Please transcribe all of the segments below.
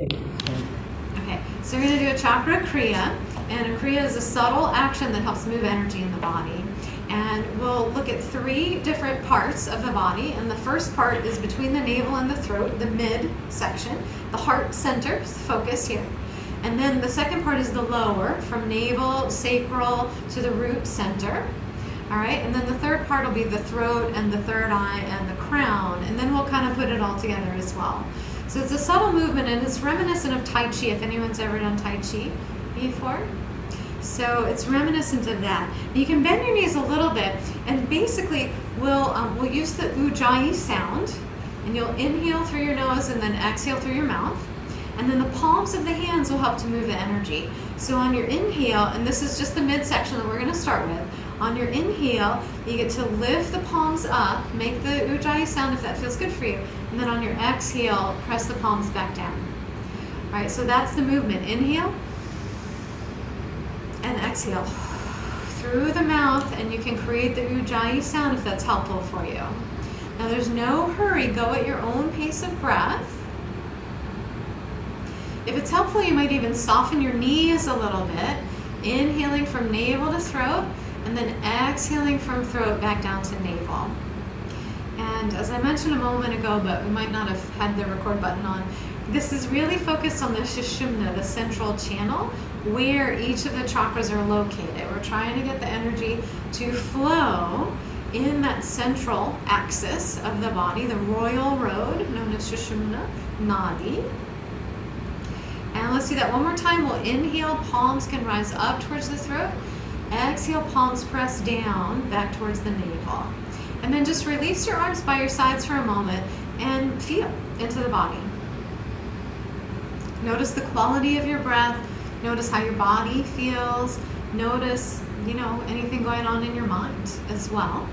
Okay, so we're going to do a Chakra Kriya, and a Kriya is a subtle action that helps move energy in the body. And we'll look at 3 different parts of the body, and the first part is between the navel and the throat, the mid section, the heart center, focus here. And then the second part is the lower, from navel, sacral, to the root center. All right, and then the third part will be the throat and the third eye and the crown, and then we'll kind of put it all together as well. So it's a subtle movement, and it's reminiscent of Tai Chi, if anyone's ever done Tai Chi before. So it's reminiscent of that. You can bend your knees a little bit, and basically we'll use the Ujjayi sound, and you'll inhale through your nose and then exhale through your mouth. And then the palms of the hands will help to move the energy. So on your inhale, and this is just the midsection that we're going to start with, on your inhale, you get to lift the palms up, make the Ujjayi sound if that feels good for you, and then on your exhale, press the palms back down. All right, so that's the movement. Inhale and exhale through the mouth, and you can create the Ujjayi sound if that's helpful for you. Now there's no hurry, go at your own pace of breath. If it's helpful, you might even soften your knees a little bit, inhaling from navel to throat, and then exhaling from throat back down to navel. And as I mentioned a moment ago, but we might not have had the record button on, this is really focused on the Sushumna, the central channel, where each of the chakras are located. We're trying to get the energy to flow in that central axis of the body, the royal road, known as Sushumna Nadi. And let's do that one more time. We'll inhale, palms can rise up towards the throat. Exhale, palms press down back towards the navel. And then just release your arms by your sides for a moment and feel into the body. Notice the quality of your breath. Notice how your body feels. Notice, anything going on in your mind as well.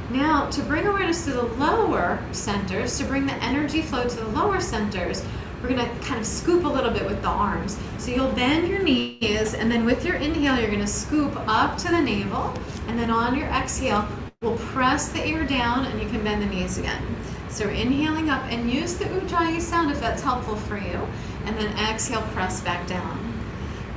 Now, to bring awareness to the lower centers, to bring the energy flow to the lower centers, we're going to kind of scoop a little bit with the arms. So you'll bend your knees, and then with your inhale, you're going to scoop up to the navel, and then on your exhale, we'll press the ear down, and you can bend the knees again. So we're inhaling up, and use the Ujjayi sound if that's helpful for you, and then exhale, press back down.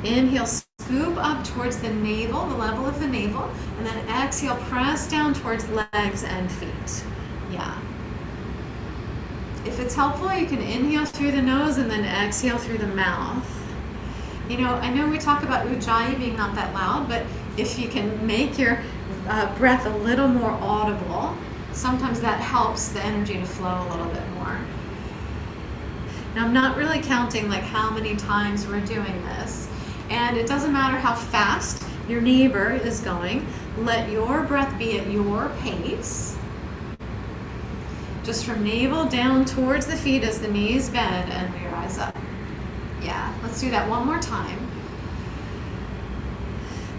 Inhale, scoop up towards the navel, the level of the navel, and then exhale, press down towards legs and feet. Yeah. If it's helpful, you can inhale through the nose and then exhale through the mouth. I know we talk about Ujjayi being not that loud, but if you can make your breath a little more audible, sometimes that helps the energy to flow a little bit more. Now, I'm not really counting how many times we're doing this, and it doesn't matter how fast your neighbor is going. Let your breath be at your pace. Just from navel down towards the feet as the knees bend and we rise up. Yeah, let's do that one more time.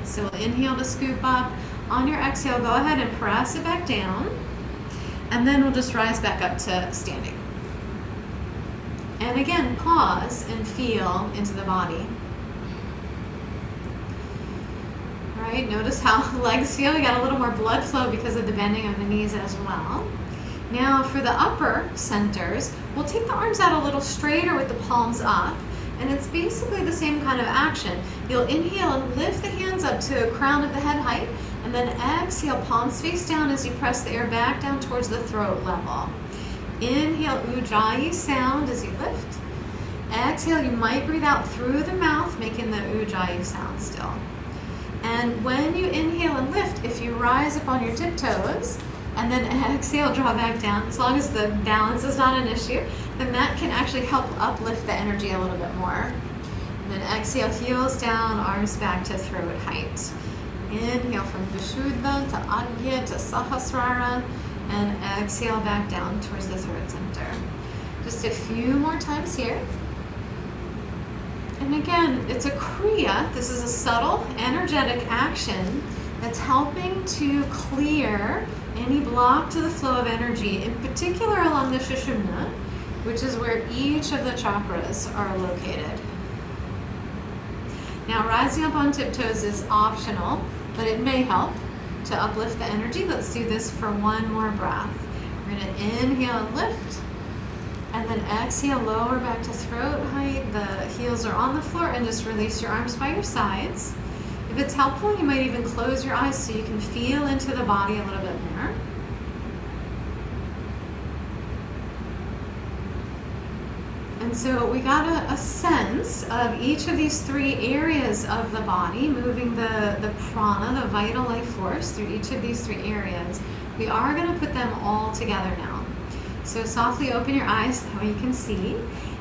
So we'll inhale to scoop up. On your exhale, go ahead and press it back down. And then we'll just rise back up to standing. And again, pause and feel into the body. All right, notice how the legs feel. You got a little more blood flow because of the bending of the knees as well. Now for the upper centers, we'll take the arms out a little straighter with the palms up, and it's basically the same kind of action. You'll inhale and lift the hands up to the crown of the head height, and then exhale, palms face down as you press the air back down towards the throat level. Inhale, Ujjayi sound as you lift. Exhale, you might breathe out through the mouth, making the Ujjayi sound still. And when you inhale and lift, if you rise up on your tiptoes, and then exhale, draw back down. As long as the balance is not an issue, then that can actually help uplift the energy a little bit more. And then exhale, heels down, arms back to throat height. Inhale from Vishuddha to Adya to Sahasrara, and exhale back down towards the throat center. Just a few more times here. And again, it's a Kriya. This is a subtle, energetic action that's helping to clear any block to the flow of energy, in particular along the Sushumna, which is where each of the chakras are located. Now, rising up on tiptoes is optional, but it may help to uplift the energy. Let's do this for one more breath. We're going to inhale and lift, and then exhale, lower back to throat height. The heels are on the floor, and just release your arms by your sides. If it's helpful, you might even close your eyes so you can feel into the body a little bit more. And so we got a sense of each of these 3 areas of the body, moving the prana, the vital life force, through each of these 3 areas. We are going to put them all together now. So softly open your eyes, that way you can see.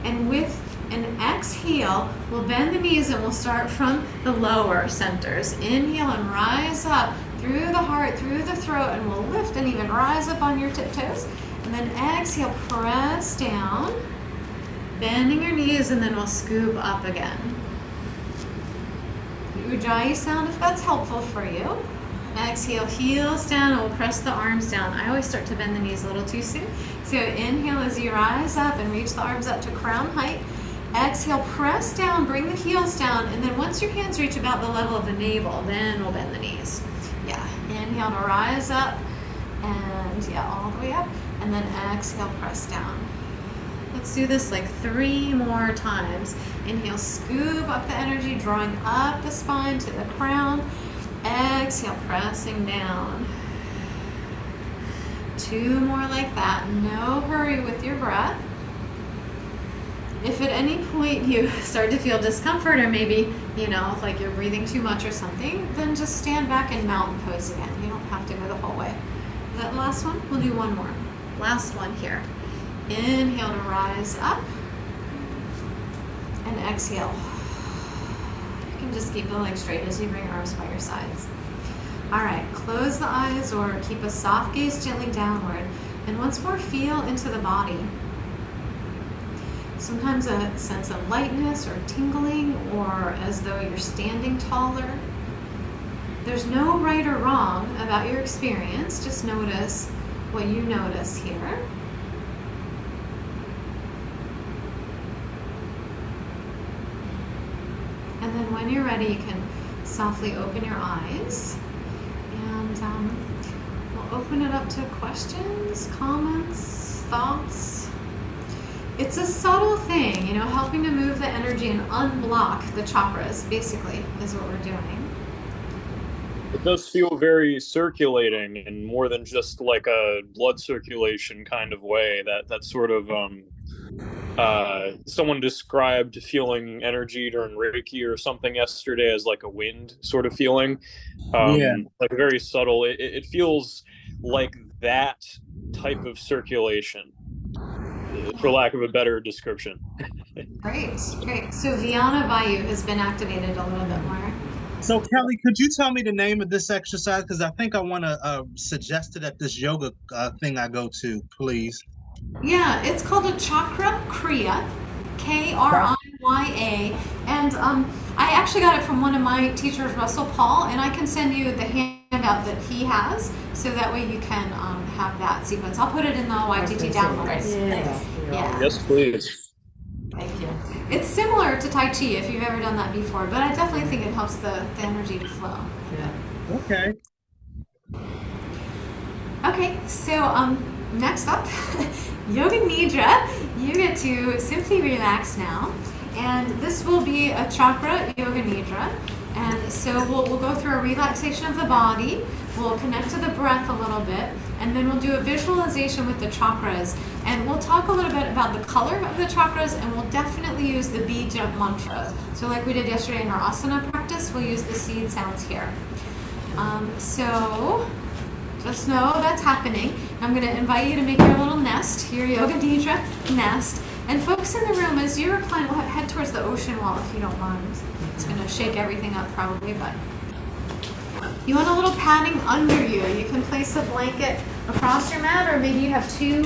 And with an exhale, we'll bend the knees and we'll start from the lower centers. Inhale and rise up through the heart, through the throat, and we'll lift and even rise up on your tiptoes. And then exhale, press down, bending your knees, and then we'll scoop up again. The Ujjayi sound, if that's helpful for you. Exhale, heels down, and we'll press the arms down. I always start to bend the knees a little too soon. So inhale as you rise up and reach the arms up to crown height. Exhale, press down, bring the heels down, and then once your hands reach about the level of the navel, then we'll bend the knees. Yeah, inhale to rise up, and yeah, all the way up, and then exhale, press down. Let's do this like 3 more times. Inhale, scoop up the energy, drawing up the spine to the crown. Exhale, pressing down. 2 more like that. No hurry with your breath. If at any point you start to feel discomfort, or maybe, like you're breathing too much or something, then just stand back and mountain pose again. You don't have to go the whole way. Is that the last one? We'll do 1 more. Last one here. Inhale to rise up, and exhale. You can just keep the legs straight as you bring arms by your sides. All right, close the eyes or keep a soft gaze gently downward. And once more, feel into the body. Sometimes a sense of lightness or tingling, or as though you're standing taller. There's no right or wrong about your experience. Just notice what you notice here. And then when you're ready, you can softly open your eyes, and we'll open it up to questions, comments, thoughts. It's a subtle thing, helping to move the energy and unblock the chakras, basically, is what we're doing. It does feel very circulating, and more than just like a blood circulation kind of way. That sort of someone described feeling energy during Reiki or something yesterday as like a wind sort of feeling. Like very subtle. It feels like that type of circulation, for lack of a better description. Great. So Vyana Vayu has been activated a little bit more. So Kelly, could you tell me the name of this exercise? Because I think I want to suggest it at this yoga thing I go to, please. Yeah, it's called a Chakra Kriya, Kriya. And I actually got it from one of my teachers, Russell Paul, and I can send you the handout that he has, so that way you can have that sequence. I'll put it in the YTT downloads. Yeah. Yes, please. Thank you. It's similar to Tai Chi if you've ever done that before, but I definitely think it helps the energy to flow. Yeah. Okay. Okay, so next up, Yoga Nidra. You get to simply relax now, and this will be a chakra Yoga Nidra. And so we'll go through a relaxation of the body, we'll connect to the breath a little bit, and then we'll do a visualization with the chakras. And we'll talk a little bit about the color of the chakras, and we'll definitely use the bija mantra. So like we did yesterday in our asana practice, we'll use the seed sounds here. So just know that's happening. I'm going to invite you to make your little nest, your Yoga Nidra nest. And folks in the room, as you recline, we'll head towards the ocean wall if you don't mind. It's going to shake everything up probably, but you want a little padding under you. You can place a blanket across your mat, or maybe you have two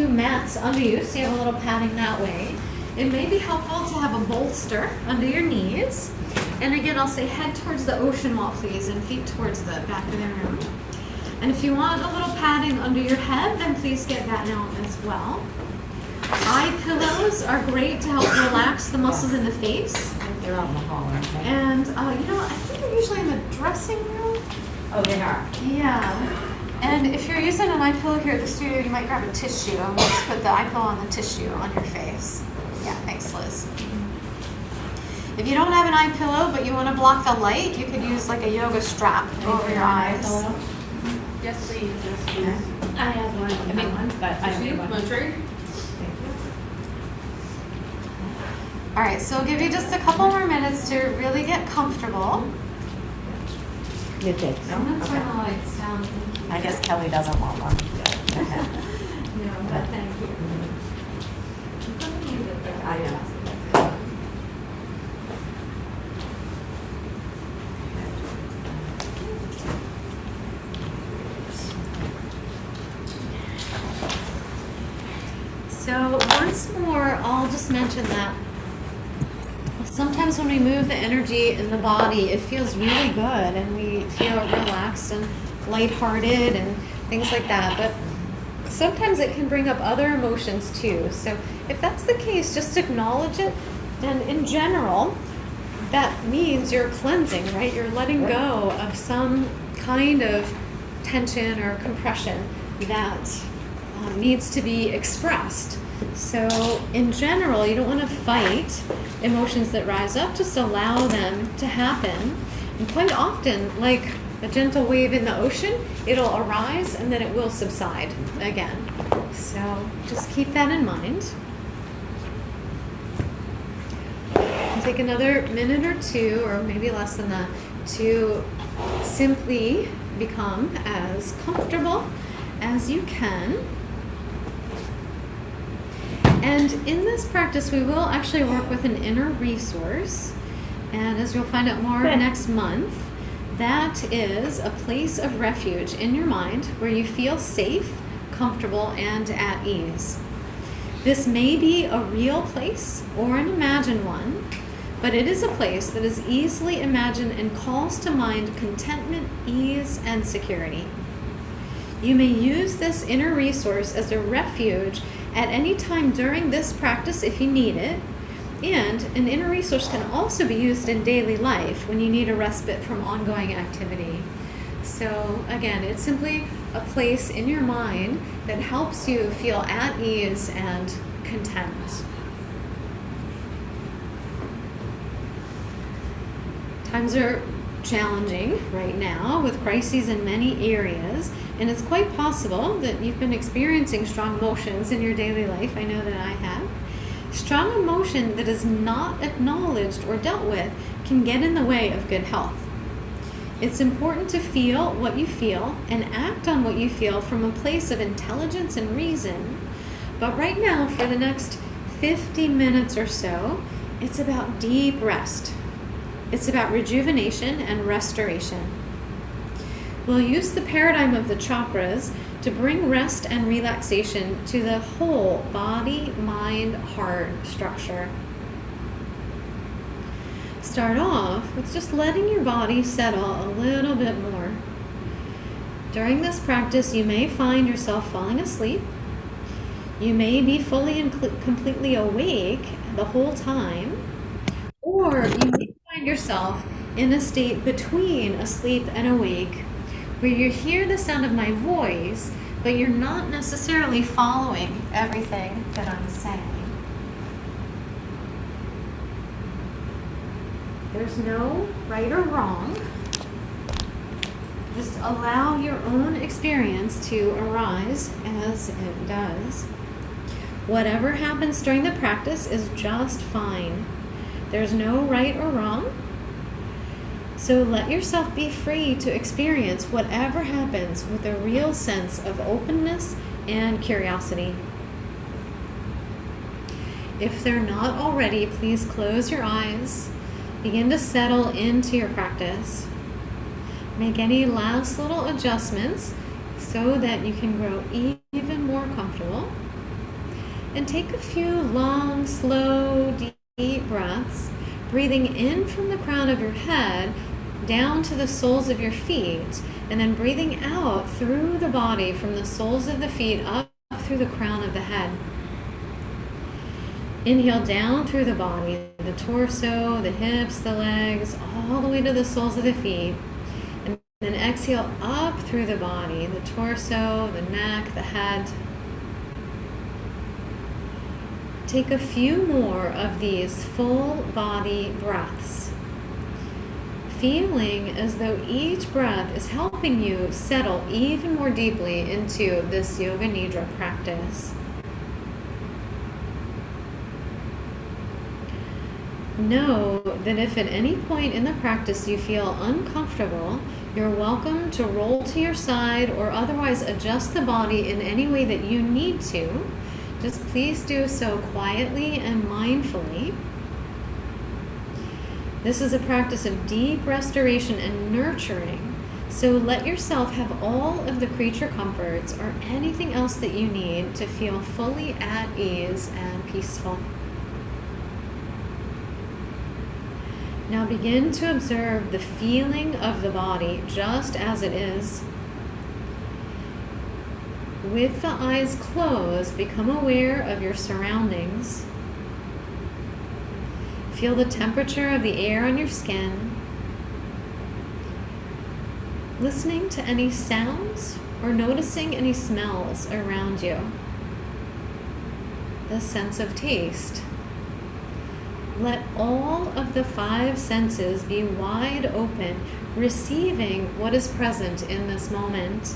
mats under you, so you have a little padding that way. It may be helpful to have a bolster under your knees. And again, I'll say head towards the ocean wall, please, and feet towards the back of the room. And if you want a little padding under your head, then please get that now as well. Eye pillows are great to help relax the muscles in the face. They're out in the hall, aren't they? And, I think they're usually in the dressing room. Oh, they are? Yeah. And if you're using an eye pillow here at the studio, you might grab a tissue and we'll just put the eye pillow on the tissue on your face. Yeah, thanks, Liz. If you don't have an eye pillow, but you want to block the light, you could use like a yoga strap over your eyes. Yes, please. Yes, please. I have one. I mean, one, but I don't have one. All right, so I'll give you just a couple more minutes to really get comfortable. You take I'm going to turn the lights down. I guess Kelly doesn't want one. No, but thank you. I know. So once more, I'll just mention that sometimes when we move the energy in the body, it feels really good and we feel relaxed and lighthearted and things like that. But sometimes it can bring up other emotions too. So if that's the case, just acknowledge it. And in general, that means you're cleansing, right? You're letting go of some kind of tension or compression that needs to be expressed. So in general, you don't want to fight emotions that rise up, just allow them to happen. And quite often, like a gentle wave in the ocean, it'll arise and then it will subside again. So just keep that in mind. And take another minute or two, or maybe less than that, to simply become as comfortable as you can. And in this practice, we will actually work with an inner resource. And as you'll find out more next month, that is a place of refuge in your mind where you feel safe, comfortable, and at ease. This may be a real place or an imagined one, but it is a place that is easily imagined and calls to mind contentment, ease, and security. You may use this inner resource as a refuge at any time during this practice if you need it. And an inner resource can also be used in daily life when you need a respite from ongoing activity. So again, it's simply a place in your mind that helps you feel at ease and content. Times are challenging right now with crises in many areas, and it's quite possible that you've been experiencing strong emotions in your daily life. I know that I have. Strong emotion that is not acknowledged or dealt with can get in the way of good health. It's important to feel what you feel and act on what you feel from a place of intelligence and reason. But right now, for the next 50 minutes or so, it's about deep rest. It's about rejuvenation and restoration. We'll use the paradigm of the chakras to bring rest and relaxation to the whole body, mind, heart structure. Start off with just letting your body settle a little bit more. During this practice, you may find yourself falling asleep. You may be fully and completely awake the whole time, or you may find yourself in a state between asleep and awake, where you hear the sound of my voice, but you're not necessarily following everything that I'm saying. There's no right or wrong. Just allow your own experience to arise as it does. Whatever happens during the practice is just fine. There's no right or wrong. So let yourself be free to experience whatever happens with a real sense of openness and curiosity. If they're not already, please close your eyes. Begin to settle into your practice. Make any last little adjustments so that you can grow even more comfortable. And take a few long, slow, deep breaths, breathing in from the crown of your head down to the soles of your feet, and then breathing out through the body from the soles of the feet up through the crown of the head. Inhale down through the body, the torso, the hips, the legs, all the way to the soles of the feet. And then exhale exhale up through the body, the torso, the neck, the head. Take a few more of these full body breaths, feeling as though each breath is helping you settle even more deeply into this Yoga Nidra practice. Know that if at any point in the practice you feel uncomfortable, you're welcome to roll to your side or otherwise adjust the body in any way that you need to. Just please do so quietly and mindfully. This is a practice of deep restoration and nurturing, so let yourself have all of the creature comforts or anything else that you need to feel fully at ease and peaceful. Now begin to observe the feeling of the body just as it is. With the eyes closed, become aware of your surroundings. Feel the temperature of the air on your skin. Listening to any sounds or noticing any smells around you. The sense of taste. Let all of the 5 senses be wide open, receiving what is present in this moment.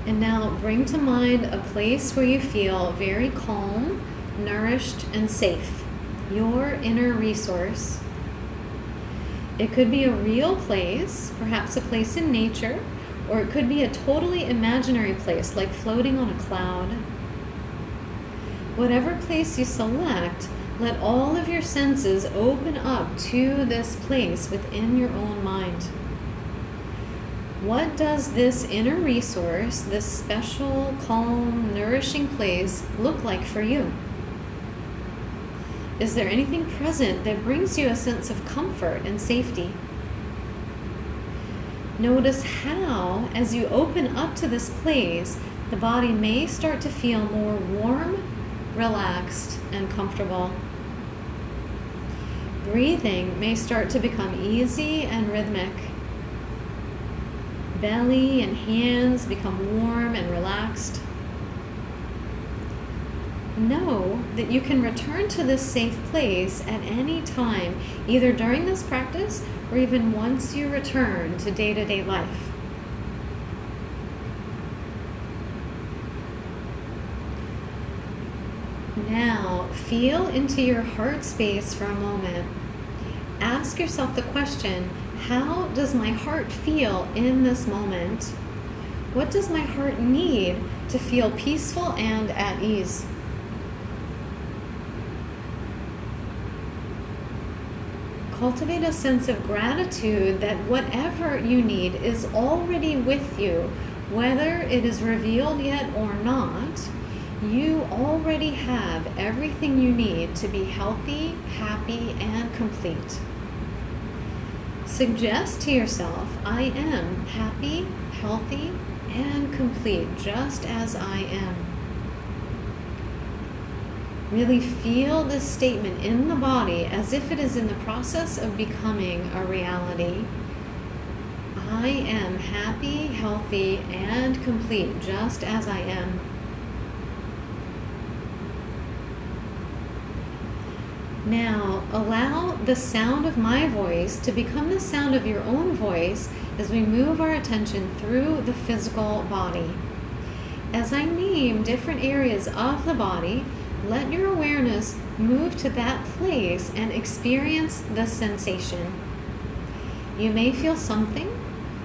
And now bring to mind a place where you feel very calm, nourished, and safe. Your inner resource. It could be a real place, perhaps a place in nature, or it could be a totally imaginary place, like floating on a cloud. Whatever place you select, let all of your senses open up to this place within your own mind. What does this inner resource, this special, calm, nourishing place look like for you? Is there anything present that brings you a sense of comfort and safety? Notice how, as you open up to this place, the body may start to feel more warm, relaxed, and comfortable. Breathing may start to become easy and rhythmic. Belly and hands become warm and relaxed. Know that you can return to this safe place at any time, either during this practice or even once you return to day-to-day life. Now, feel into your heart space for a moment. Ask yourself the question, how does my heart feel in this moment? What does my heart need to feel peaceful and at ease? Cultivate a sense of gratitude that whatever you need is already with you, whether it is revealed yet or not. You already have everything you need to be healthy, happy, and complete. Suggest to yourself, I am happy, healthy, and complete just as I am. Really feel this statement in the body as if it is in the process of becoming a reality. I am happy, healthy, and complete just as I am. Now, allow the sound of my voice to become the sound of your own voice as we move our attention through the physical body. As I name different areas of the body, let your awareness move to that place and experience the sensation. You may feel something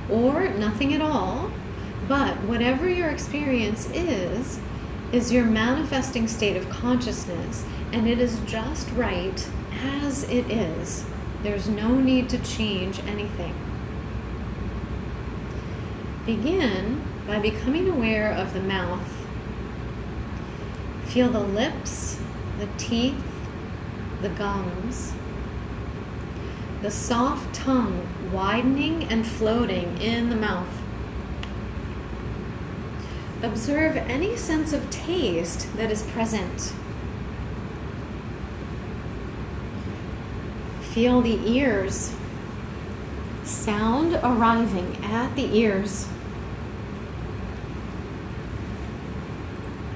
or nothing at all, but whatever your experience is your manifesting state of consciousness, and it is just right as it is. There's no need to change anything. Begin by becoming aware of the mouth. Feel the lips, the teeth, the gums, the soft tongue widening and floating in the mouth. Observe any sense of taste that is present. Feel the ears, Sound arriving at the ears.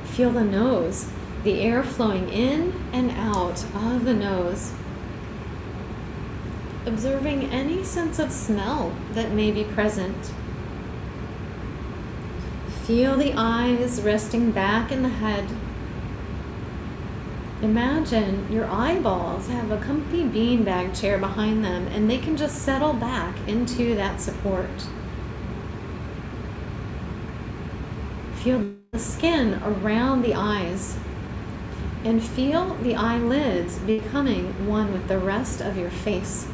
Feel the nose, the air flowing in and out of the nose. Observing any sense of smell that may be present. Feel the eyes resting back in the head. Imagine your eyeballs have a comfy beanbag chair behind them and they can just settle back into that support. Feel the skin around the eyes and feel the eyelids becoming one with the rest of your face.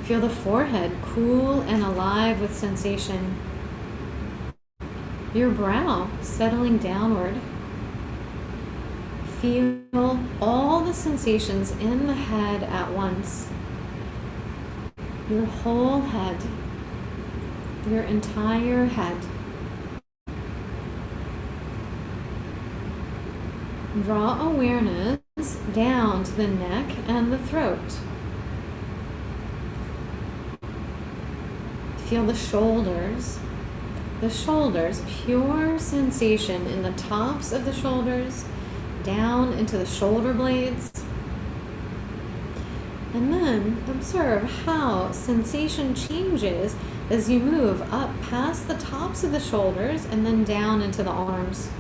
Feel the forehead cool and alive with sensation. Your brow settling downward. Feel all the sensations in the head at once. Your whole head. Your entire head. Draw awareness down to the neck and the throat. Feel the shoulders. The shoulders, pure sensation in the tops of the shoulders, down into the shoulder blades. And then observe how sensation changes as you move up past the tops of the shoulders and then down into the arms.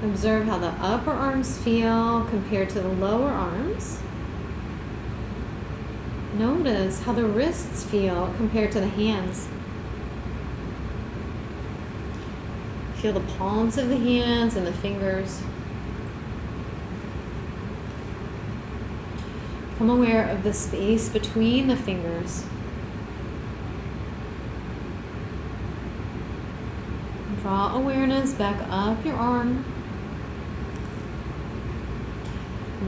Observe how the upper arms feel compared to the lower arms. Notice how the wrists feel compared to the hands. Feel the palms of the hands and the fingers. Become aware of the space between the fingers. Draw awareness back up your arm.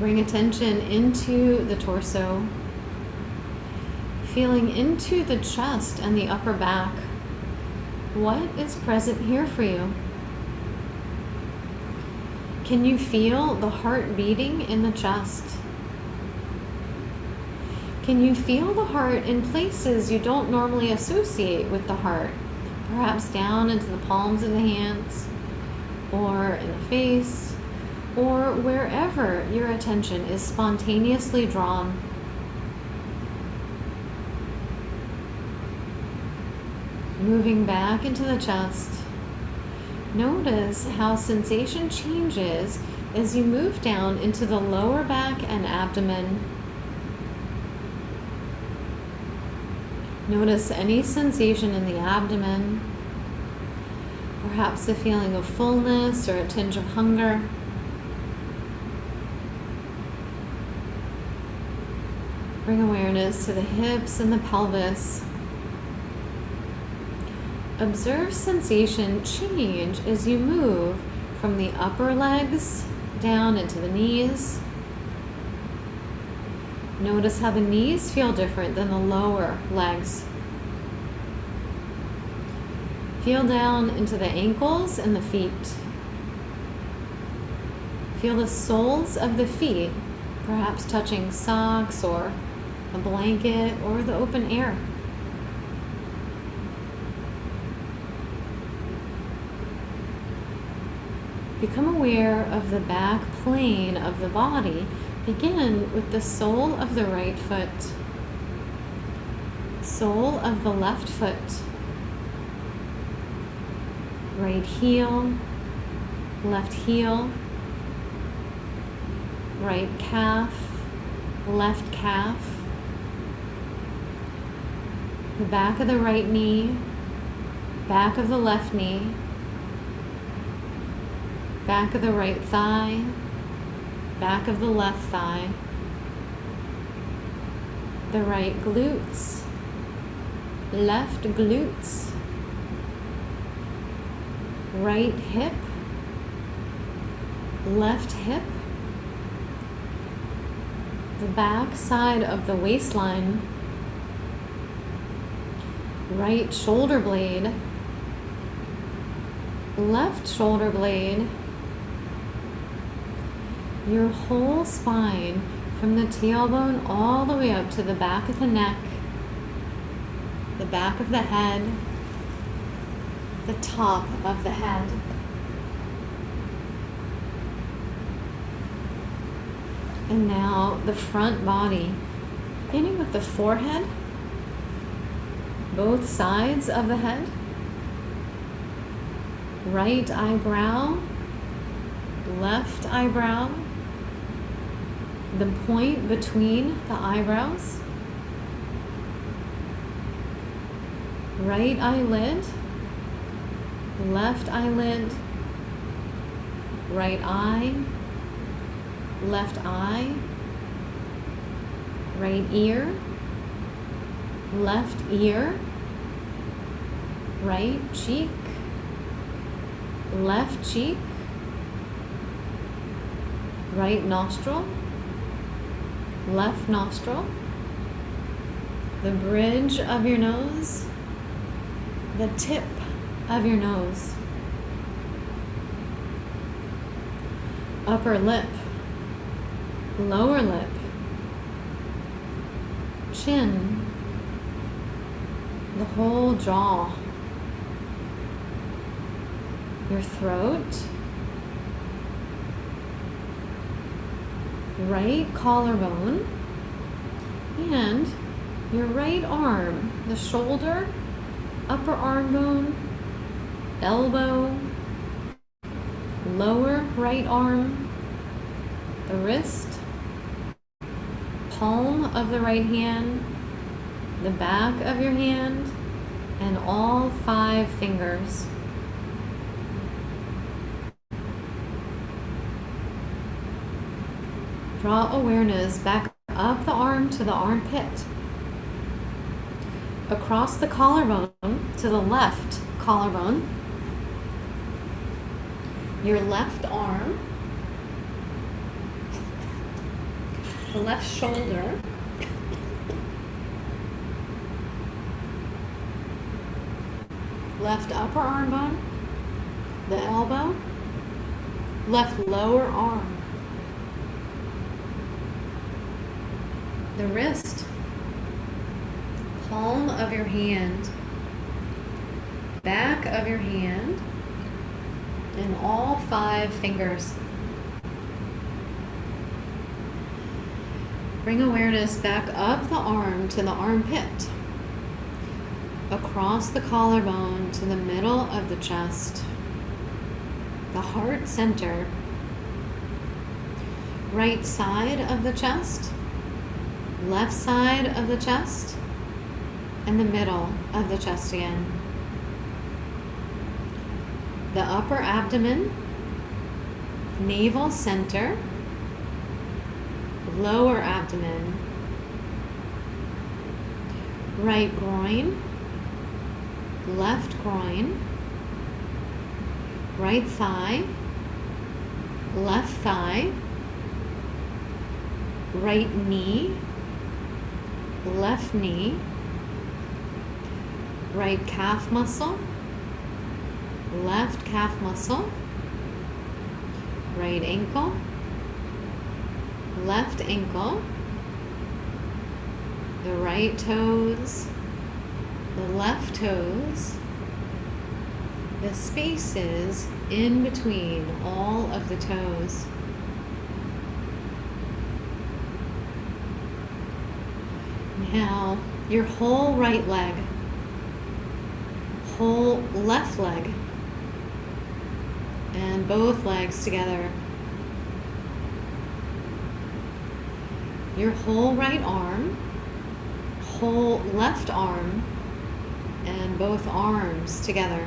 Bring attention into the torso. Feeling into the chest and the upper back. What is present here for you? Can you feel the heart beating in the chest? Can you feel the heart in places you don't normally associate with the heart? Perhaps down into the palms of the hands, or in the face, or wherever your attention is spontaneously drawn. Moving back into the chest. Notice how sensation changes as you move down into the lower back and abdomen. Notice any sensation in the abdomen, perhaps a feeling of fullness or a tinge of hunger. Bring awareness to the hips and the pelvis. Observe sensation change as you move from the upper legs down into the knees. Notice how the knees feel different than the lower legs. Feel down into the ankles and the feet. Feel the soles of the feet, perhaps touching socks or a blanket or the open air. Become aware of the back plane of the body. Begin with the sole of the right foot, sole of the left foot, right heel, left heel, right calf, left calf, the back of the right knee, back of the left knee, back of the right thigh, back of the left thigh, the right glutes, left glutes, right hip, left hip, the back side of the waistline, right shoulder blade, left shoulder blade, your whole spine from the tailbone all the way up to the back of the neck, the back of the head, the top of the head. And now the front body, beginning with the forehead, both sides of the head, right eyebrow, left eyebrow, the point between the eyebrows, right eyelid, left eyelid, right eye, left eye, right ear, left ear, right cheek, left cheek, right nostril, left nostril, the bridge of your nose, the tip of your nose, upper lip, lower lip, chin, the whole jaw, your throat, right collarbone, and your right arm, the shoulder, upper arm bone, elbow, lower right arm, the wrist, palm of the right hand, the back of your hand, and all 5 fingers. Draw awareness back up the arm to the armpit, across the collarbone to the left collarbone, your left arm, the left shoulder, left upper arm bone, the elbow, left lower arm, the wrist, palm of your hand, back of your hand, and all 5 fingers. Bring awareness back up the arm to the armpit, across the collarbone to the middle of the chest, the heart center, right side of the chest, left side of the chest, and the middle of the chest again. The upper abdomen, navel center, lower abdomen, right groin, left groin, right thigh, left thigh, right knee, left knee, right calf muscle, left calf muscle, right ankle, left ankle, the right toes, the left toes, the spaces in between all of the toes. Now, your whole right leg, whole left leg, and both legs together. Your whole right arm, whole left arm, and both arms together.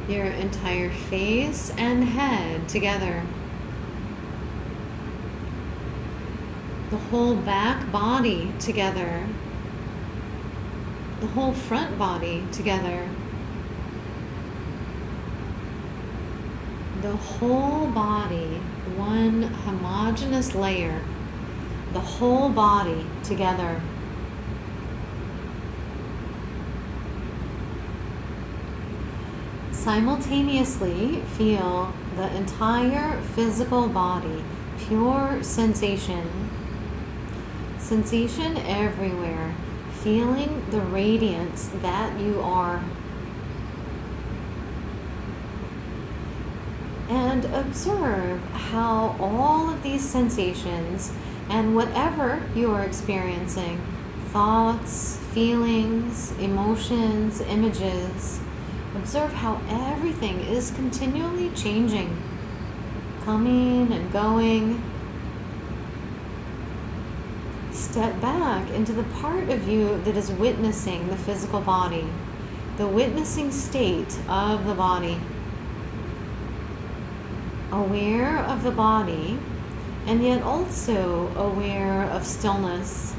Your entire face and head together. The whole back body together. The whole front body together. The whole body, one homogeneous layer. The whole body together. Simultaneously feel the entire physical body, pure sensation. Sensation everywhere, feeling the radiance that you are. And observe how all of these sensations and whatever you are experiencing, thoughts, feelings, emotions, images, observe how everything is continually changing, coming and going. Step back into the part of you that is witnessing the physical body, the witnessing state of the body. Aware of the body, and yet also aware of stillness.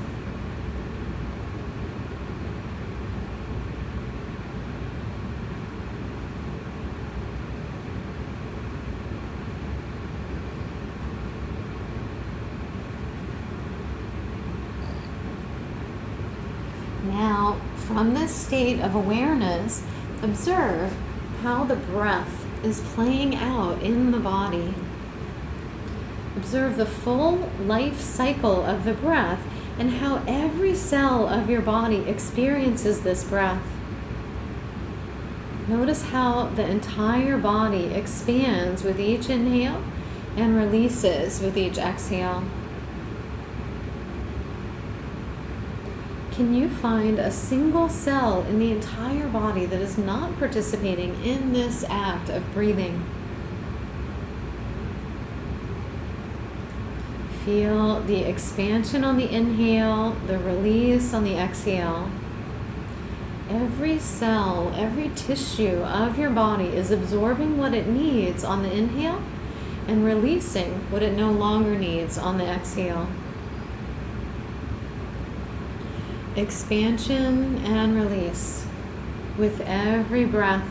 Now, from this state of awareness, observe how the breath is playing out in the body. Observe the full life cycle of the breath and how every cell of your body experiences this breath. Notice how the entire body expands with each inhale and releases with each exhale. Can you find a single cell in the entire body that is not participating in this act of breathing? Feel the expansion on the inhale, the release on the exhale. Every cell, every tissue of your body is absorbing what it needs on the inhale and releasing what it no longer needs on the exhale. Expansion and release with every breath.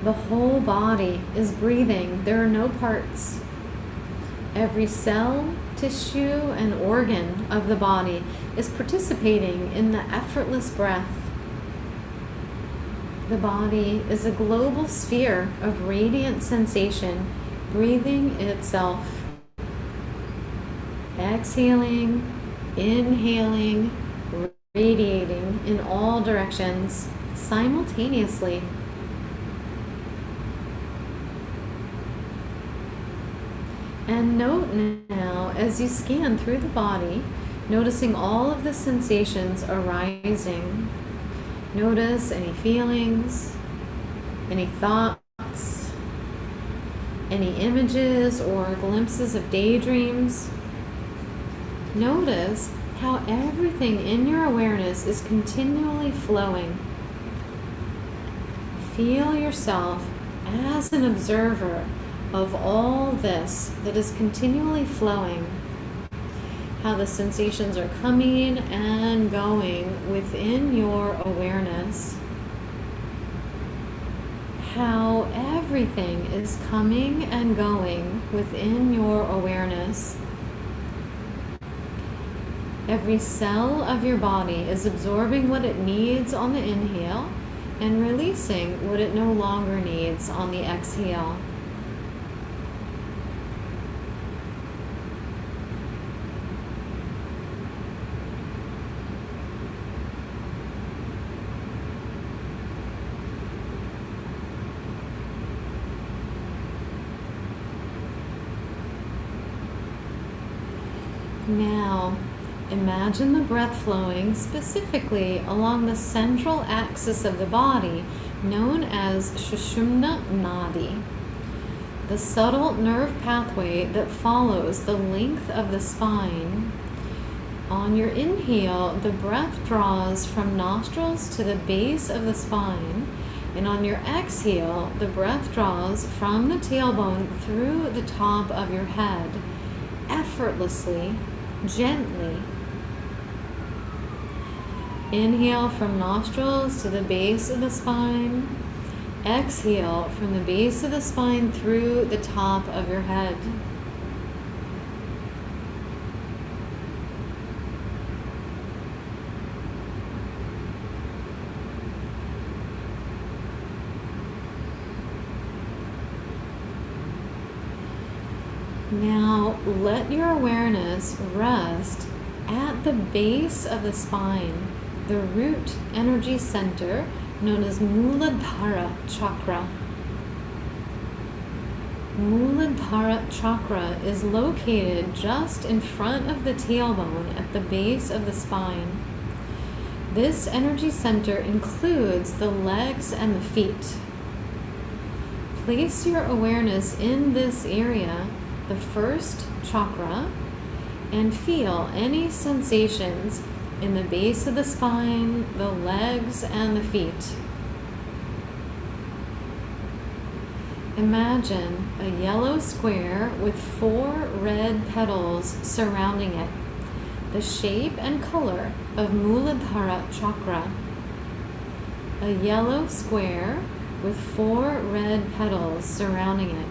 The whole body is breathing. There are no parts. Every cell, tissue, and organ of the body is participating in the effortless breath. The body is a global sphere of radiant sensation, breathing itself. Exhaling, inhaling, radiating in all directions simultaneously. And note now, as you scan through the body, noticing all of the sensations arising. Notice any feelings, any thoughts, any images or glimpses of daydreams. Notice how everything in your awareness is continually flowing. Feel yourself as an observer of all this that is continually flowing. How the sensations are coming and going within your awareness. How everything is coming and going within your awareness. Every cell of your body is absorbing what it needs on the inhale and releasing what it no longer needs on the exhale. Now, imagine the breath flowing specifically along the central axis of the body, known as Sushumna Nadi, the subtle nerve pathway that follows the length of the spine. On your inhale, the breath draws from nostrils to the base of the spine, and on your exhale, the breath draws from the tailbone through the top of your head, effortlessly, gently. Inhale from nostrils to the base of the spine. Exhale from the base of the spine through the top of your head. Now let your awareness rest at the base of the spine, the root energy center known as Muladhara Chakra. Muladhara Chakra is located just in front of the tailbone at the base of the spine. This energy center includes the legs and the feet. Place your awareness in this area, the first chakra, and feel any sensations in the base of the spine, the legs, and the feet. Imagine a yellow square with 4 red petals surrounding it, the shape and color of Muladhara Chakra. A yellow square with 4 red petals surrounding it.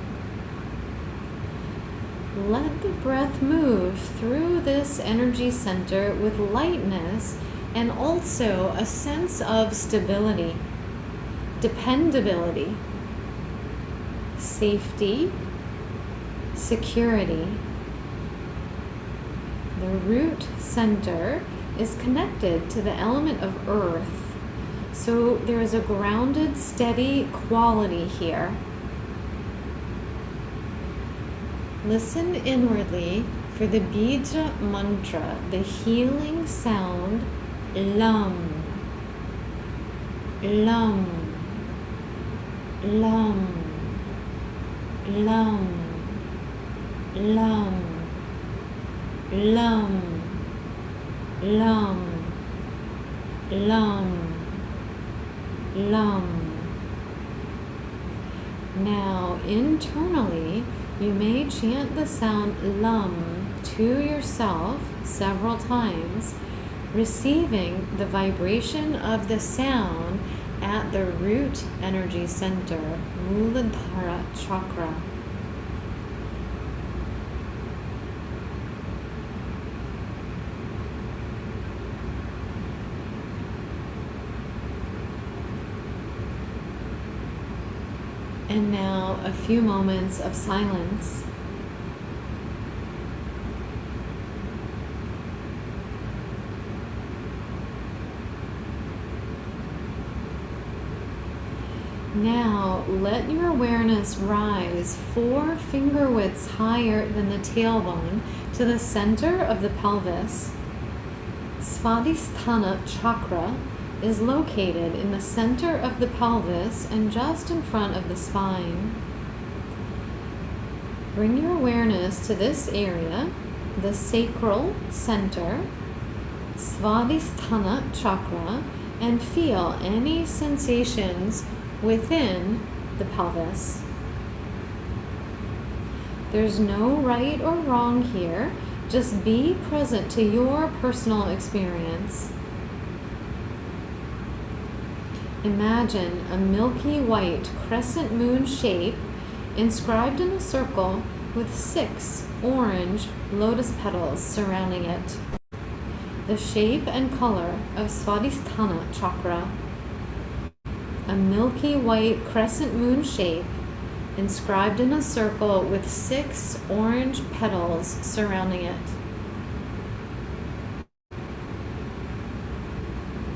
Let the breath move through this energy center with lightness and also a sense of stability, dependability, safety, security. The root center is connected to the element of earth, so there is a grounded, steady quality here. Listen inwardly for the bija mantra, the healing sound Lam, Lam, Lam, Lam, Lam, Lam, Lam, Lam, Lam. Now, internally, you may chant the sound Lam to yourself several times, receiving the vibration of the sound at the root energy center, Muladhara Chakra. And now a few moments of silence. Now let your awareness rise 4 finger widths higher than the tailbone to the center of the pelvis. Svadhisthana Chakra is located in the center of the pelvis and just in front of the spine. Bring your awareness to this area, the sacral center, Svadhisthana Chakra, and feel any sensations within the pelvis. There's no right or wrong here, just be present to your personal experience. Imagine a milky white crescent moon shape inscribed in a circle with 6 orange lotus petals surrounding it. The shape and color of Svadhisthana Chakra. A milky white crescent moon shape inscribed in a circle with 6 orange petals surrounding it.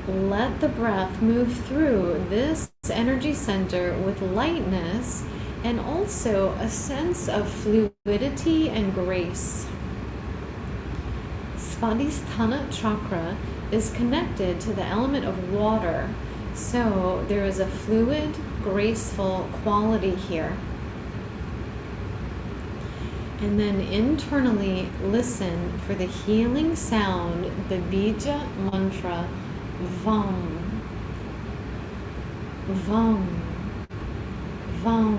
Let the breath move through this energy center with lightness and also a sense of fluidity and grace. Svadhisthana Chakra is connected to the element of water, so there is a fluid, graceful quality here. And then internally listen for the healing sound, the bija mantra, Vam, Vam, Vam,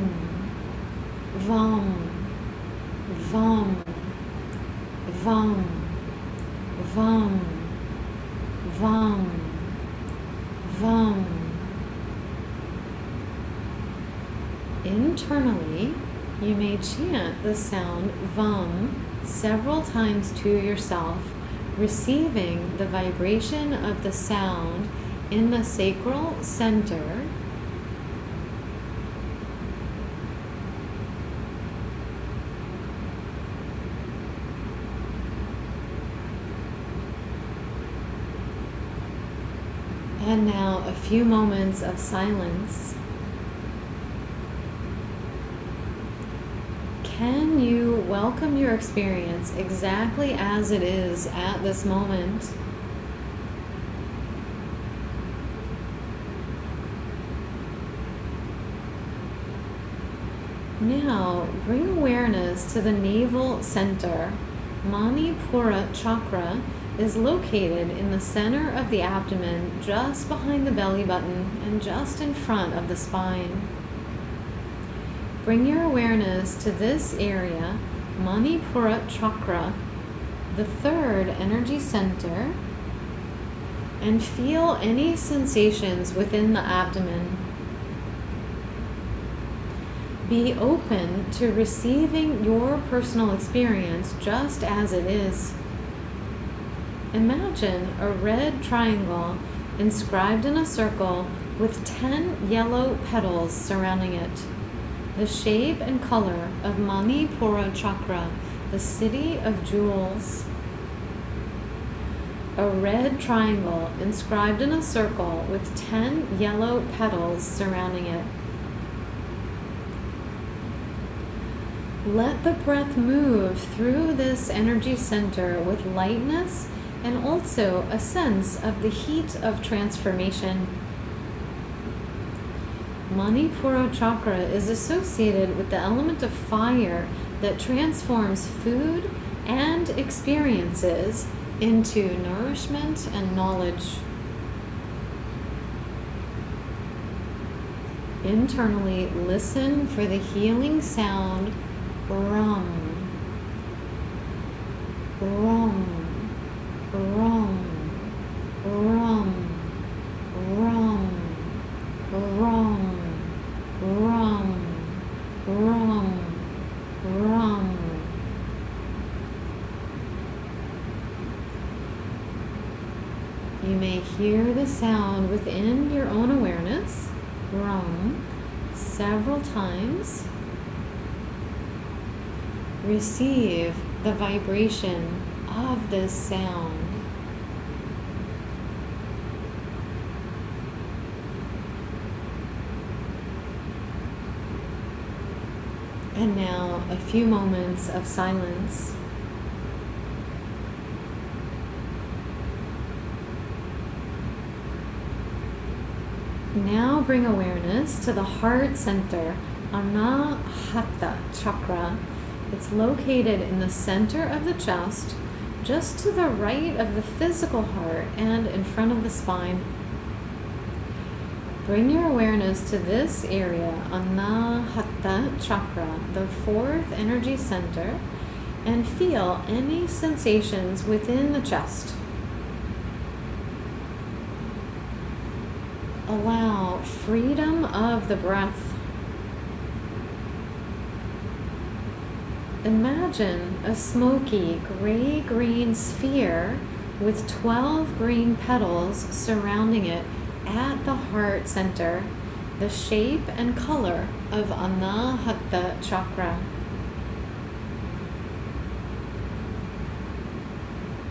Vam, Vam, Vam, Vam, Vam, Vam. Internally, you may chant the sound VUM several times to yourself, receiving the vibration of the sound in the sacral center. And now a few moments of silence. Can you welcome your experience exactly as it is at this moment? Now bring awareness to the navel center. Manipura chakra is located in the center of the abdomen, just behind the belly button and just in front of the spine. Bring your awareness to this area, Manipura chakra, the third energy center, and feel any sensations within the abdomen. Be open to receiving your personal experience just as it is. Imagine a red triangle inscribed in a circle with 10 yellow petals surrounding it. The shape and color of Manipura chakra, the city of jewels. A red triangle inscribed in a circle with 10 yellow petals surrounding it. Let the breath move through this energy center with lightness and also a sense of the heat of transformation. Manipura chakra is associated with the element of fire that transforms food and experiences into nourishment and knowledge. Internally, listen for the healing sound Rum, rum, rum, rum, rum, rum, rum, rum, rum. You may hear the sound within your own awareness, rum, several times. Receive the vibration of this sound. And now a few moments of silence. Now bring awareness to the heart center, Anahata chakra. It's located in the center of the chest, just to the right of the physical heart and in front of the spine. Bring your awareness to this area, Anahata chakra, the fourth energy center, and feel any sensations within the chest. Allow freedom of the breath. Imagine a smoky gray-green sphere with 12 green petals surrounding it at the heart center, the shape and color of Anahata chakra.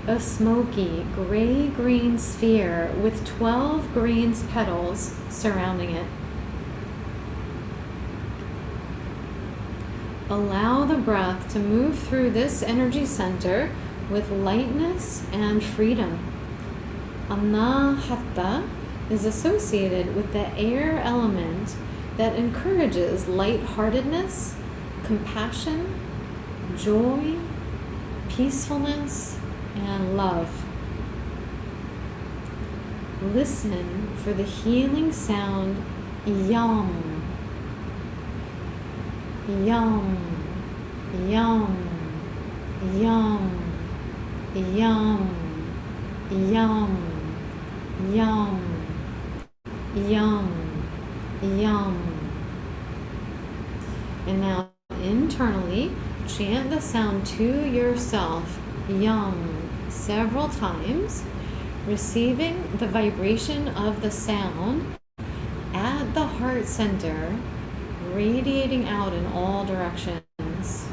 A smoky gray-green sphere with 12 green petals surrounding it. Allow the breath to move through this energy center with lightness and freedom. Anahata is associated with the air element that encourages lightheartedness, compassion, joy, peacefulness, and love. Listen for the healing sound yum. Yum, yum, yum, yum, yum, yum, yum, yum. And now internally, chant the sound to yourself, yum, several times, receiving the vibration of the sound at the heart center, radiating out in all directions.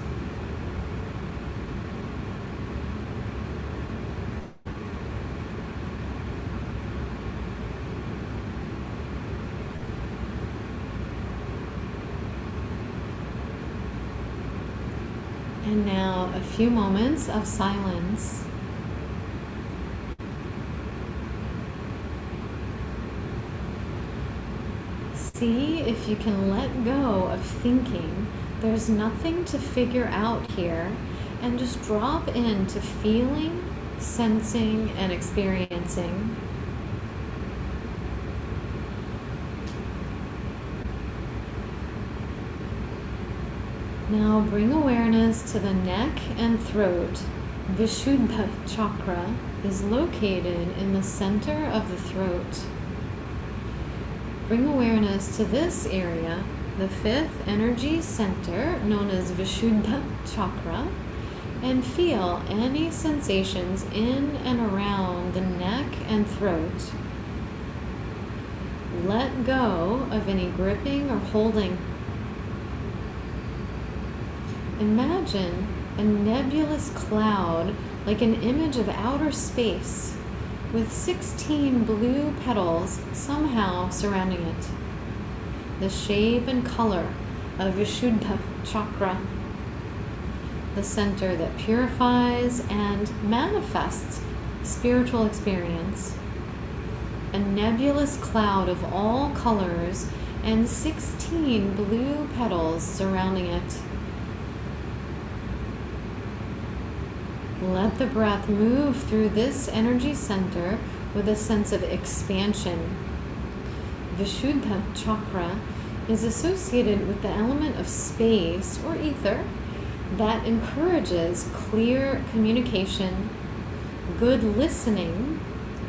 And now a few moments of silence. See if you can let go of thinking. There's nothing to figure out here, and just drop into feeling, sensing, and experiencing. Now bring awareness to the neck and throat. Vishuddha chakra is located in the center of the throat. Bring awareness to this area, the fifth energy center known as Vishuddha chakra, and feel any sensations in and around the neck and throat. Let go of any gripping or holding. Imagine a nebulous cloud like an image of outer space with 16 blue petals somehow surrounding it. The shape and color of Vishuddha chakra, the center that purifies and manifests spiritual experience. A nebulous cloud of all colors and 16 blue petals surrounding it. Let the breath move through this energy center with a sense of expansion. Vishuddha chakra is associated with the element of space or ether that encourages clear communication, good listening,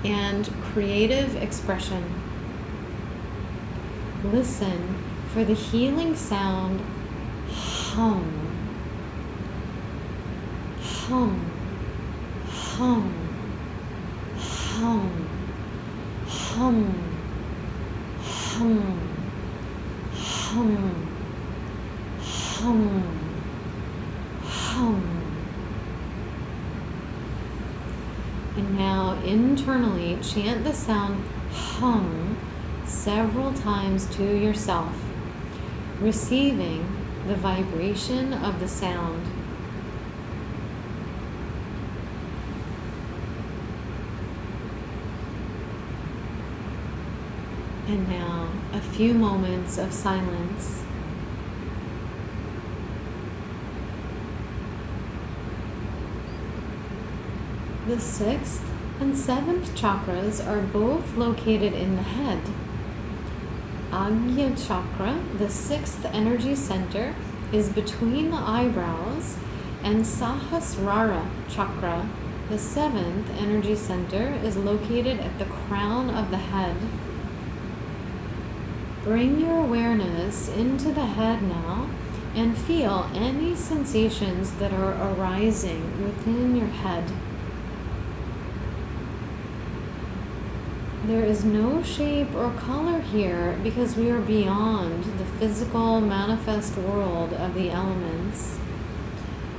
and creative expression. Listen for the healing sound hum. Hum. Hum, hum, hum, hum, hum, hum, hum. And now internally chant the sound hum several times to yourself, receiving the vibration of the sound. And now, a few moments of silence. The sixth and seventh chakras are both located in the head. Agya chakra, the sixth energy center, is between the eyebrows, and Sahasrara chakra, the seventh energy center, is located at the crown of the head. Bring your awareness into the head now and feel any sensations that are arising within your head. There is no shape or color here because we are beyond the physical manifest world of the elements.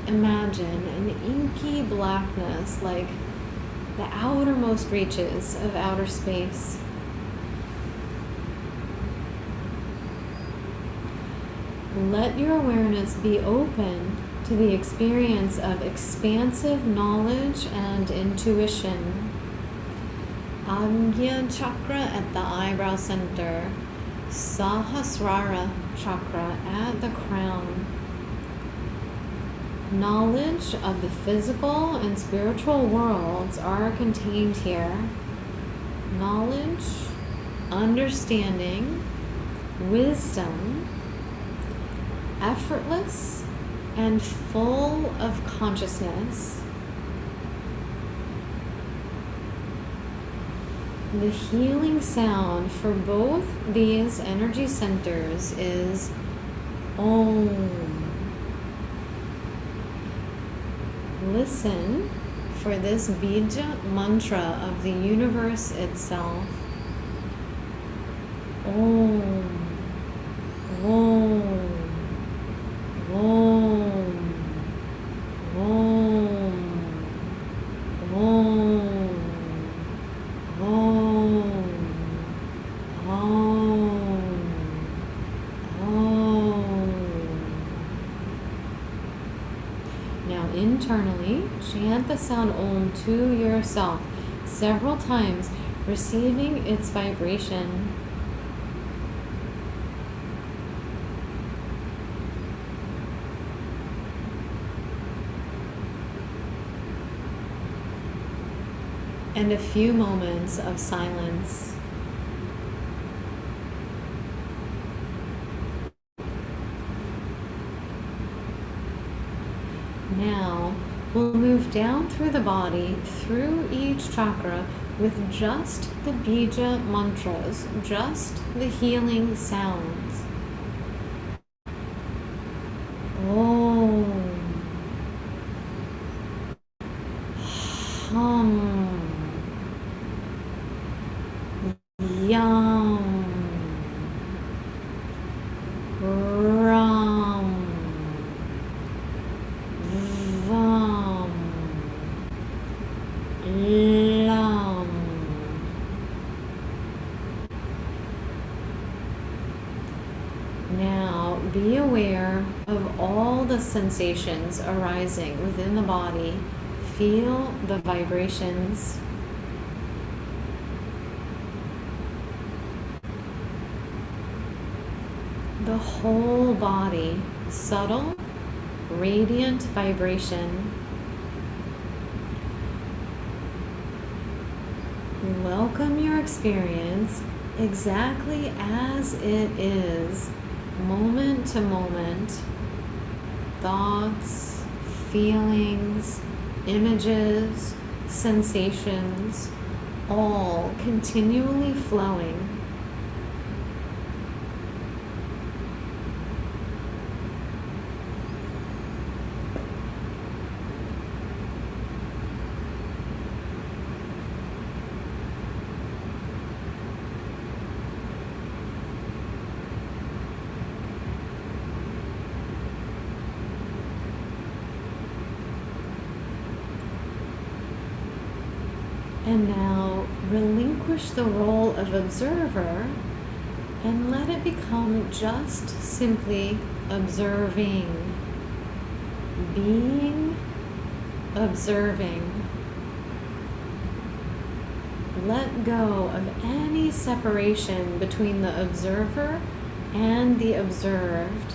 Imagine an inky blackness like the outermost reaches of outer space. Let your awareness be open to the experience of expansive knowledge and intuition. Agya chakra at the eyebrow center, Sahasrara chakra at the crown. Knowledge of the physical and spiritual worlds are contained here. Knowledge, understanding, wisdom, effortless and full of consciousness. The healing sound for both these energy centers is Om. Listen for this bija mantra of the universe itself. Om. Om. Om. Om. Om. Om. Om. Now internally, chant the sound Om to yourself several times, receiving its vibration. And a few moments of silence. Now, we'll move down through the body, through each chakra, with just the bija mantras, just the healing sounds. Om. Hum. Yum. Rum. Vam. Lum. Now be aware of all the sensations arising within the body. Feel the vibrations. The whole body, subtle, radiant vibration. Welcome your experience exactly as it is, moment to moment. Thoughts, feelings, images, sensations, all continually flowing. And now relinquish the role of observer and let it become just simply observing, being, observing. Let go of any separation between the observer and the observed,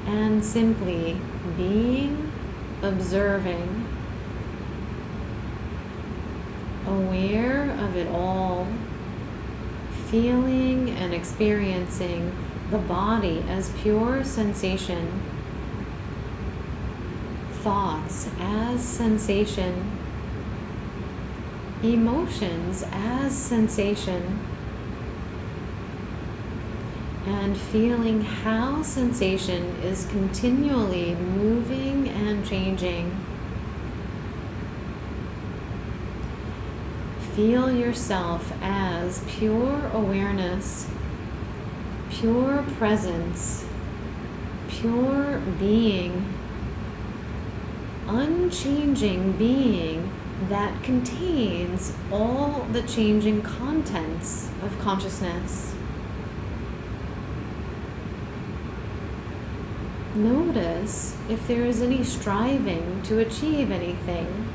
and simply being, observing, aware of it all, feeling and experiencing the body as pure sensation, thoughts as sensation, emotions as sensation, and feeling how sensation is continually moving and changing. Feel yourself as pure awareness, pure presence, pure being, unchanging being that contains all the changing contents of consciousness. Notice if there is any striving to achieve anything.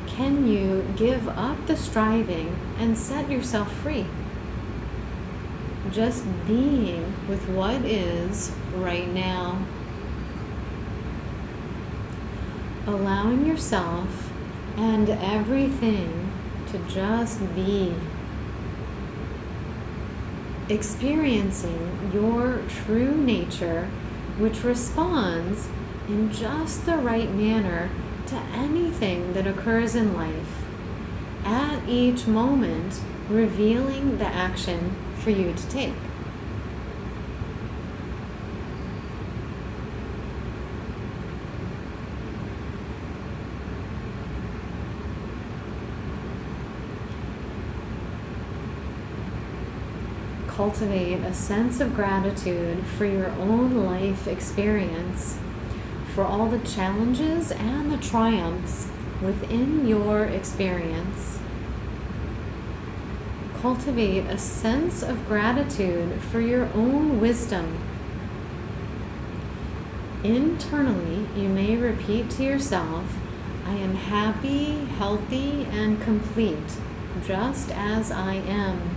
Can you give up the striving and set yourself free? Just being with what is right now. Allowing yourself and everything to just be. Experiencing your true nature, which responds in just the right manner to anything that occurs in life, at each moment revealing the action for you to take. cultivate a sense of gratitude for your own life experience, for all the challenges and the triumphs within your experience. Cultivate a sense of gratitude for your own wisdom. Internally, you may repeat to yourself, I am happy, healthy, and complete, just as I am.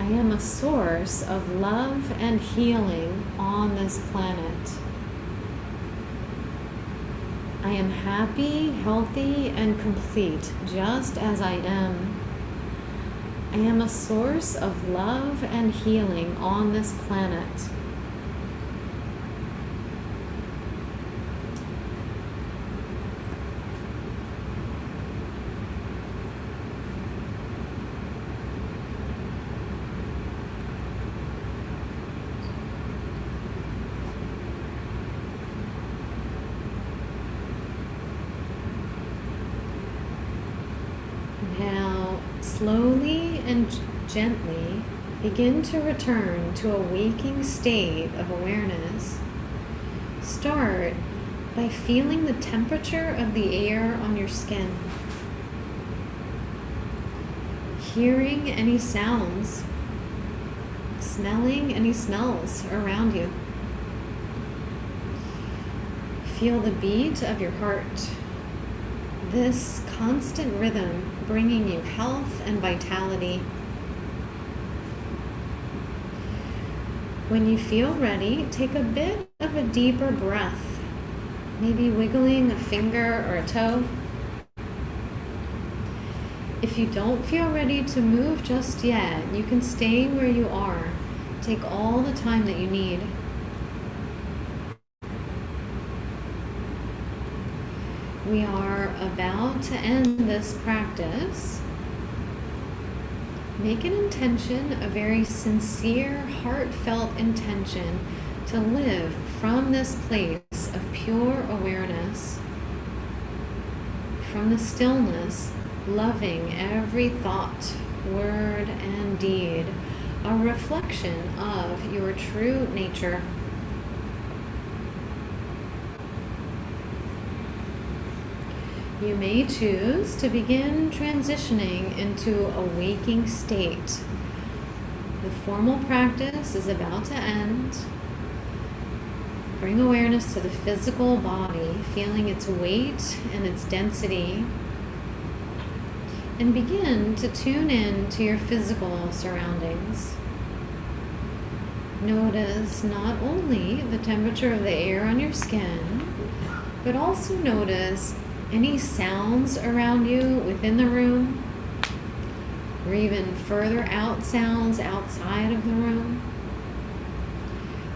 I am a source of love and healing on this planet. I am happy, healthy, and complete, just as I am. I am a source of love and healing on this planet. Now, slowly and gently begin to return to a waking state of awareness. Start by feeling the temperature of the air on your skin, hearing any sounds, smelling any smells around you. Feel the beat of your heart. This constant rhythm bringing you health and vitality. When you feel ready, take a bit of a deeper breath, maybe wiggling a finger or a toe. If you don't feel ready to move just yet, you can stay where you are. Take all the time that you need. We are about to end this practice. Make an intention, a very sincere, heartfelt intention to live from this place of pure awareness, from the stillness, loving every thought, word, and deed, a reflection of your true nature. You may choose to begin transitioning into a waking state. The formal practice is about to end. Bring awareness to the physical body, feeling its weight and its density. And begin to tune in to your physical surroundings. Notice not only the temperature of the air on your skin, but also notice any sounds around you within the room, or even further out sounds outside of the room.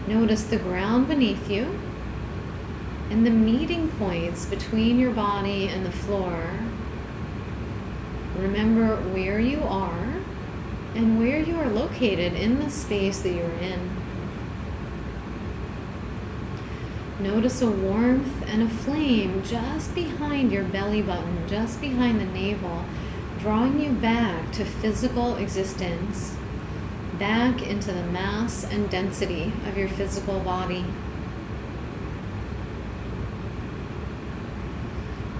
Notice the ground beneath you and the meeting points between your body and the floor. Remember where you are and where you are located in the space that you're in. Notice a warmth and a flame just behind your belly button, just behind the navel, drawing you back to physical existence, back into the mass and density of your physical body.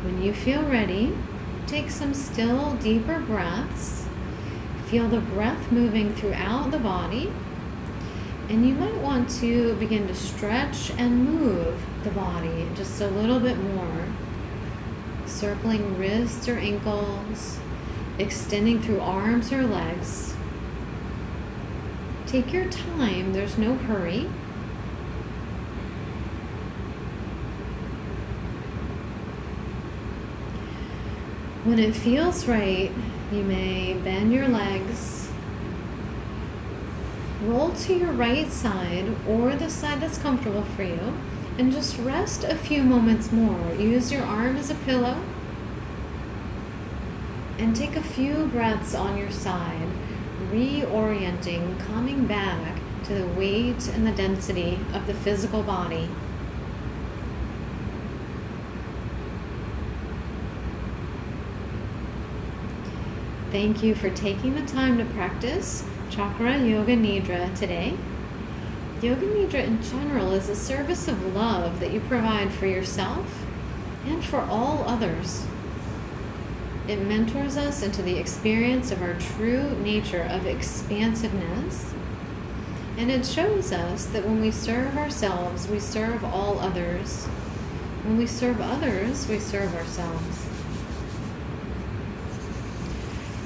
When you feel ready, take some still, deeper breaths. Feel the breath moving throughout the body. And you might want to begin to stretch and move the body just a little bit more. Circling wrists or ankles, extending through arms or legs. Take your time, there's no hurry. When it feels right, you may bend your legs. Roll to your right side or the side that's comfortable for you and just rest a few moments more. Use your arm as a pillow and take a few breaths on your side, reorienting, coming back to the weight and the density of the physical body. Thank you for taking the time to practice Chakra Yoga Nidra today. Yoga Nidra in general is a service of love that you provide for yourself and for all others. It mentors us into the experience of our true nature of expansiveness, and it shows us that when we serve ourselves, we serve all others. When we serve others, we serve ourselves.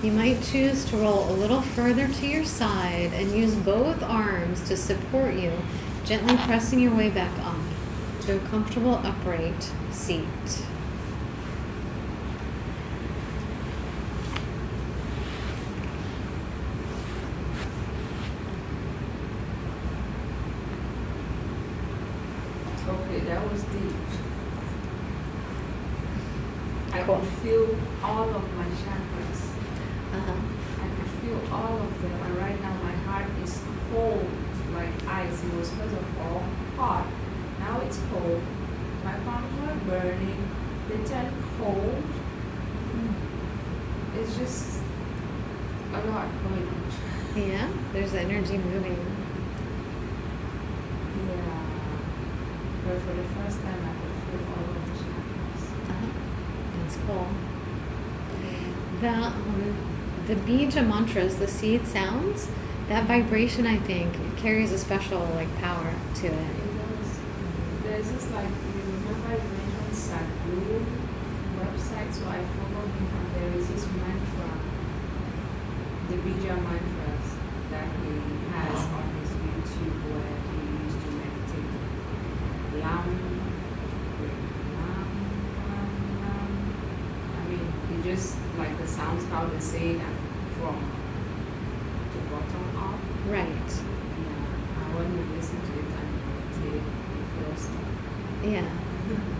You might choose to roll a little further to your side and use both arms to support you, gently pressing your way back up to a comfortable upright seat. Okay, that was deep. I Cool. could feel all of my chakras. Uh-huh. I could feel all of them, and right now my heart is cold like ice. It was first of all hot, now it's cold. My palms were burning, they turned cold. It's just a lot going on. Yeah, there's energy moving. Yeah, but for the first time I could feel all of the chakras. Uh-huh. That's cool. The bija mantras, the seed sounds, that vibration, I think, carries a special power to it. There's this you remember you mentioned Sadhguru website, so I followed him, and there is this mantra, the Bija mantras that he has on his YouTube where he used to meditate. Lam, lam, lam, lam. I mean, he just the sounds how they say it from the bottom up. Right. Yeah, and when you listen to it and meditate, it feels Yeah.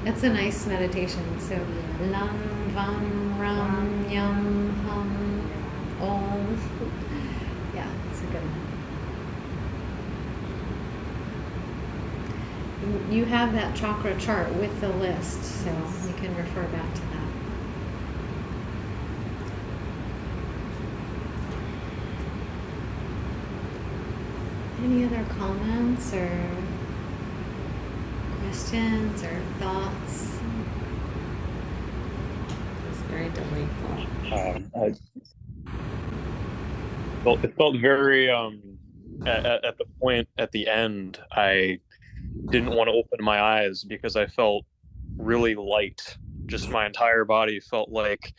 That's a nice meditation. So, lam, vam, ram, yam, hum, om. Yeah, it's a good one. You have that chakra chart with the list, so you can refer back to that. Any other comments or questions or thoughts? It's very delightful. It felt very at the point at the end, I didn't want to open my eyes because I felt really light. Just my entire body felt like,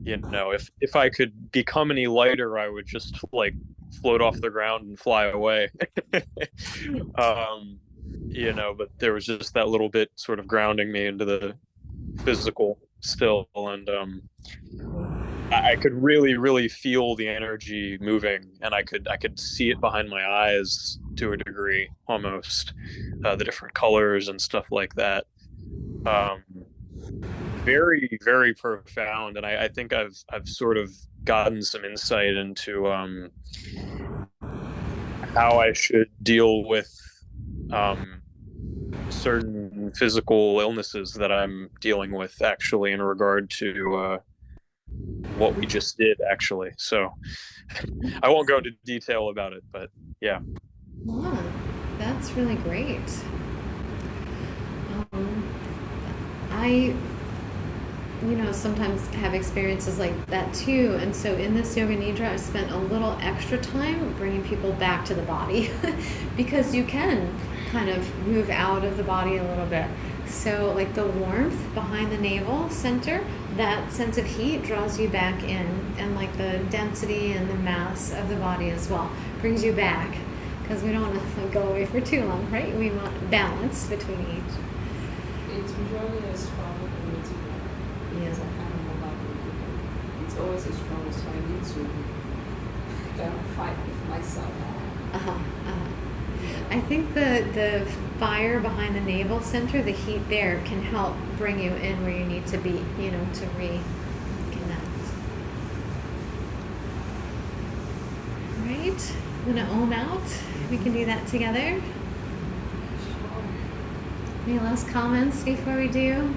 if I could become any lighter, I would just float off the ground and fly away. But there was just that little bit sort of grounding me into the physical still, and I could really, really feel the energy moving, and I could see it behind my eyes to a degree, almost, the different colors and stuff like that. Very, very profound, and I think I've sort of gotten some insight into how I should deal with certain physical illnesses that I'm dealing with, actually, in regard to what we just did, actually. So I won't go into detail about it, but yeah. Wow, that's really great. I sometimes have experiences like that too, and so in this Yoga Nidra I spent a little extra time bringing people back to the body because you can kind of move out of the body a little bit. So the warmth behind the navel center, that sense of heat draws you back in, and the density and the mass of the body as well brings you back, because we don't want to go away for too long, right? We want balance between each. It's usually a struggle for me to go. Because I kind of move out with people. It's always a struggle, so I need to kind of fight with myself. I think the fire behind the navel center, the heat there, can help bring you in where you need to be, to reconnect. Right? Want to ohm out? We can do that together. Any last comments before we do?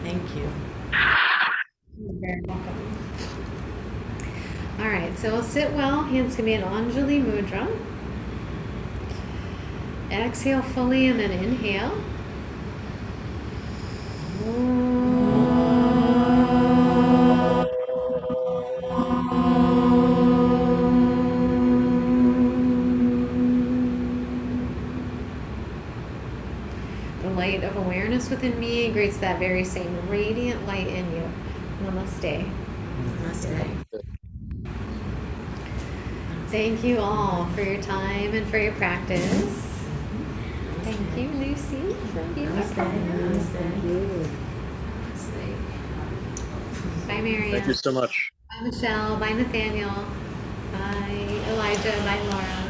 Thank you. You're very welcome. All right, so we'll sit well. Hands can be in Anjali Mudra. Exhale fully and then inhale. The light of awareness within me creates that very same radiant light in you. Namaste. Namaste. Thank you all for your time and for your practice. Thank you, Lucy. So beautiful. Bye, Marianne. Thank you so much. Bye, Michelle. Bye, Nathaniel. Bye, Elijah. Bye, Laura.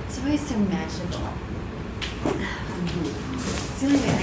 It's always so magical. It's the only way